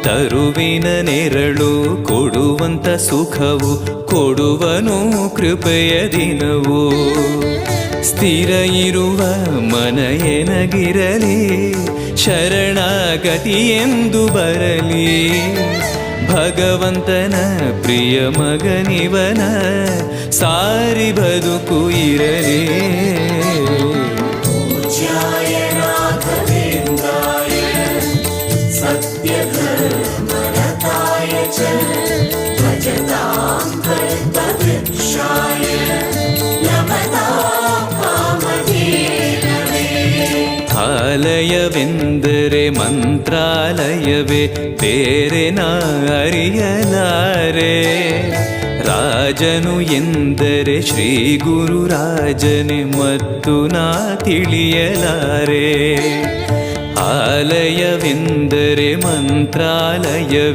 ತರುವಿನ ನೆರಳು ಕೊಡುವಂತ ಸುಖವು ಕೊಡುವನು ಕೃಪೆಯ ದಿನವು. ಸ್ಥಿರ ಇರುವ ಮನ ಎನಗಿರಲಿ ಶರಣಾಗತಿ ಎಂದು ಬರಲಿ. ಭಗವಂತನ ಪ್ರಿಯ ಮಗನಿವನ ಸಾರಿ ಬದುಕು ಇರಲಿ. ಆಲಯವೆಂದರೆ ಮಂತ್ರಾಲಯವೇ ಬೇರೆ ನಾ ಅರಿಯಲಾರೆ. ರಾಜನು ಎಂದರೆ ಶ್ರೀ ಗುರುರಾಜನೇ ಮತ್ತು ನಾ ತಿಳಿಯಲಾರೆ. ಆಲಯವೆಂದರೆ ಮಂತ್ರಾಲಯವೇ